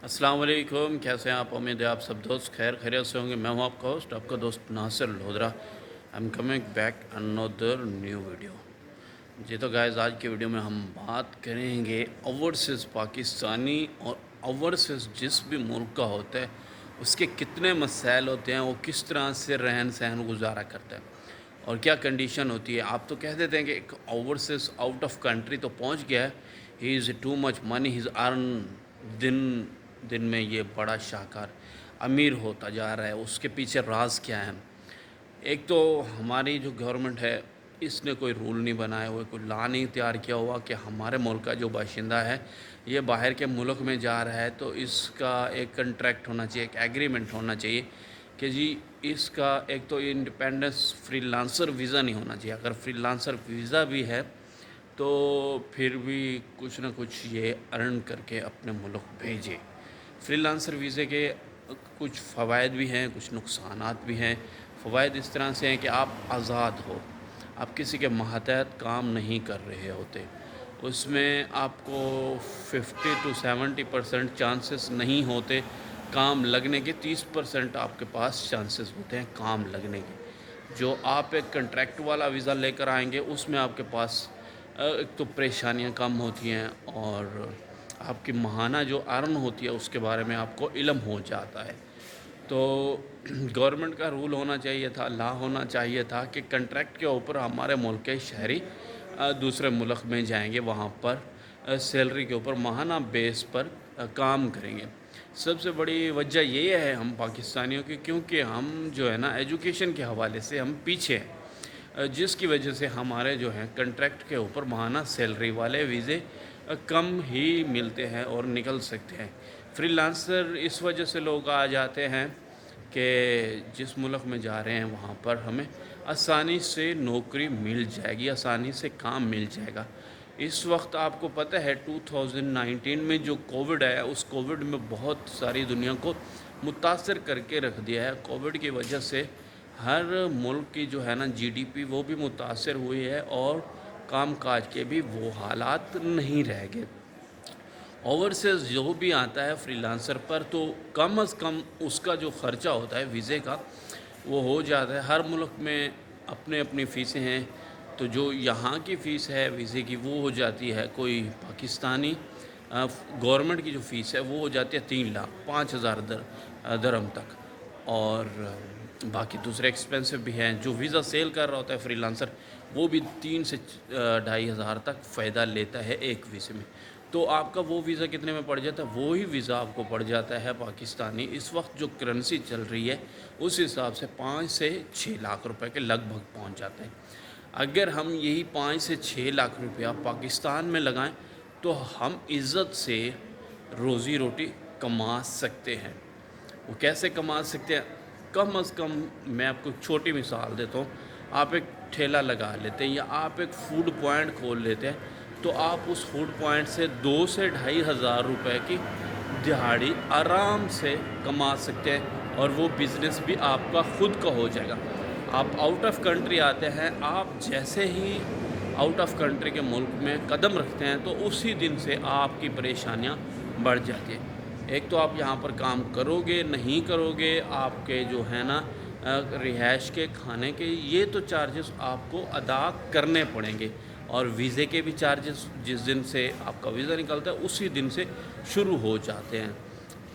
अस्सलाम वालेकुम, कैसे हैं आप? उम्मीद है आप सब दोस्त खैर खैरियत से होंगे। मैं हूं आपका होस्ट, आपका दोस्त Nasir Lodhra. I am coming back another new video. जी तो गाइस, आज के वीडियो में हम बात करेंगे ओवरसीज़ पाकिस्तानी और ओवरसीज़ जिस भी मुल्क का होता है उसके कितने मसाइल होते हैं, वो किस तरह से रहन सहन गुजारा करता है और क्या कंडीशन होती है। आप तो कह देते हैं कि एक ओवरसीज़ आउट ऑफ कंट्री तो पहुंच गया है, he is too much money, he is earn दिन दिन में ये बड़ा शाहकार अमीर होता जा रहा है। उसके पीछे राज क्या है? एक तो हमारी जो गवर्नमेंट है, इसने कोई रूल नहीं बनाए हुए, कोई लॉ नहीं तैयार किया हुआ कि हमारे मुल्क का जो बाशिंदा है ये बाहर के मुल्क में जा रहा है तो इसका एक कंट्रैक्ट होना चाहिए, एक एग्रीमेंट होना चाहिए कि जी इसका एक तो इंडिपेंडेंस फ्रीलांसर वीज़ा नहीं होना चाहिए। अगर फ्रीलांसर वीज़ा भी है तो फिर भी कुछ ना कुछ ये अर्न करके अपने मुल्क भेजे। फ्रीलांसर वीज़े के कुछ फ़वाइद भी हैं, कुछ नुकसानात भी हैं। फ़वाइद इस तरह से हैं कि आप आज़ाद हो, आप किसी के मातहत काम नहीं कर रहे होते। उसमें आपको 50 to 70% चांसेस नहीं होते काम लगने के, 30% आपके पास चांसेस होते हैं काम लगने के। जो आप एक कॉन्ट्रैक्ट वाला वीज़ा लेकर आएंगे उसमें आपके पास एक तो परेशानियां कम होती हैं और आपकी माहाना जो अर्न होती है उसके बारे में आपको इल्म हो जाता है। तो गवर्नमेंट का रूल होना चाहिए था, लॉ होना चाहिए था कि कॉन्ट्रैक्ट के ऊपर हमारे मुल्क के शहरी दूसरे मुल्क में जाएंगे, वहाँ पर सैलरी के ऊपर माहाना बेस पर काम करेंगे। सबसे बड़ी वजह ये है हम पाकिस्तानियों की, क्योंकि हम जो है ना एजुकेशन के हवाले से हम पीछे हैं, जिसकी वजह से हमारे जो हैं कॉन्ट्रैक्ट के ऊपर माहाना सैलरी वाले वीज़े कम ही मिलते हैं और निकल सकते हैं। फ्रीलांसर इस वजह से लोग आ जाते हैं कि जिस मुल्क में जा रहे हैं वहाँ पर हमें आसानी से नौकरी मिल जाएगी, आसानी से काम मिल जाएगा। इस वक्त आपको पता है 2019 में जो कोविड आया, उस कोविड में बहुत सारी दुनिया को मुतासर करके रख दिया है। कोविड की वजह से हर मुल्क की जो है ना जीडीपी वो भी मुतासर हुई है और काम काज के भी वो हालात नहीं रह गए। ओवरसीज़ जो भी आता है फ्रीलांसर पर तो कम अज़ कम उसका जो ख़र्चा होता है वीज़े का वो हो जाता है। हर मुल्क में अपने अपनी फ़ीसें हैं, तो जो यहाँ की फ़ीस है वीज़े की वो हो जाती है, कोई पाकिस्तानी गवर्नमेंट की जो फ़ीस है वो हो जाती है 3 लाख 5 हज़ार दरम तक। और बाकी दूसरे एक्सपेंसिव भी हैं। जो वीज़ा सेल कर रहा होता है फ्रीलांसर वो भी 3 से 2.5 हज़ार तक फ़ायदा लेता है एक वीज़े में। तो आपका वो वीज़ा कितने में पड़ जाता है? वो ही वीज़ा आपको पड़ जाता है पाकिस्तानी, इस वक्त जो करेंसी चल रही है उस हिसाब से 5 से 6 लाख रुपए के लगभग पहुंच जाते हैं। अगर हम यही 5 से 6 लाख रुपया पाकिस्तान में लगाएं तो हम इज़्ज़त से रोज़ी रोटी कमा सकते हैं। वो कैसे कमा सकते हैं? कम अज़ कम मैं आपको एक छोटी मिसाल देता हूँ। आप एक ठेला लगा लेते हैं या आप एक फ़ूड पॉइंट खोल लेते हैं तो आप उस फूड पॉइंट से 2 से 2.5 हज़ार रुपए की दिहाड़ी आराम से कमा सकते हैं और वो बिज़नेस भी आपका ख़ुद का हो जाएगा। आप आउट ऑफ कंट्री आते हैं, आप जैसे ही आउट ऑफ कंट्री के मुल्क में कदम रखते हैं तो उसी दिन से आपकी परेशानियां बढ़ जाती हैं। एक तो आप यहाँ पर काम करोगे नहीं करोगे, आपके जो है ना रिहाइश के, खाने के, ये तो चार्जेस आपको अदा करने पड़ेंगे। और वीज़े के भी चार्जेस जिस दिन से आपका वीज़ा निकलता है उसी दिन से शुरू हो जाते हैं।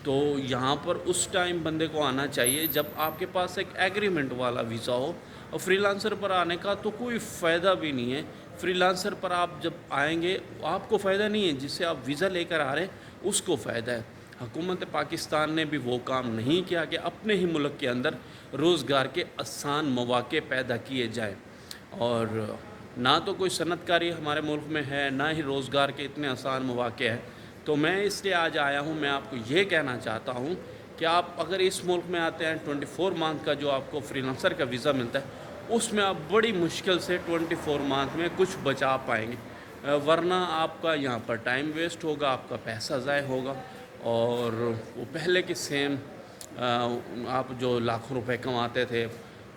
तो यहाँ पर उस टाइम बंदे को आना चाहिए जब आपके पास एक एग्रीमेंट वाला वीज़ा हो। और फ्रीलांसर पर आने का तो कोई फ़ायदा भी नहीं है। फ्रीलांसर पर आप जब आएंगे आपको फ़ायदा नहीं है, जिससे आप वीज़ा लेकर आ रहे हैं उसको फ़ायदा है। हुकूमत पाकिस्तान ने भी वो काम नहीं किया कि अपने ही मुल्क के अंदर रोज़गार के आसान मौक़े पैदा किए जाएँ। और ना तो कोई सनअतकारी हमारे मुल्क में है, ना ही रोज़गार के इतने आसान मौक़े हैं। तो मैं इसलिए आज आया हूँ, मैं आपको ये कहना चाहता हूँ कि आप अगर इस मुल्क में आते हैं 24 मंथ का जो आपको फ्रीलांसर का वीज़ा मिलता है उसमें आप बड़ी मुश्किल से 24 मंथ में कुछ बचा पाएंगे, वरना आपका यहाँ पर टाइम वेस्ट होगा, आपका पैसा ज़ाय होगा। और वो पहले की सेम आप जो लाखों रुपए कमाते थे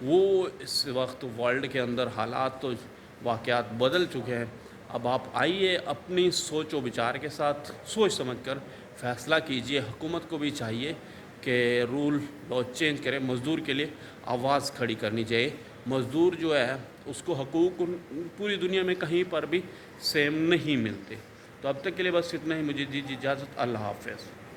वो इस वक्त वर्ल्ड के अंदर हालात तो वाक़यात बदल चुके हैं। अब आप आइए अपनी सोच व विचार के साथ सोच समझ कर फैसला कीजिए। हुकूमत को भी चाहिए कि रूल लॉ चेंज करें, मज़दूर के लिए आवाज़ खड़ी करनी चाहिए। मज़दूर जो है उसको हकूक़ पूरी दुनिया में कहीं पर भी सेम नहीं मिलते। तो अब तक के लिए बस इतना ही, मुझे दीजिए इजाज़त। अल्लाह हाफ़िज़।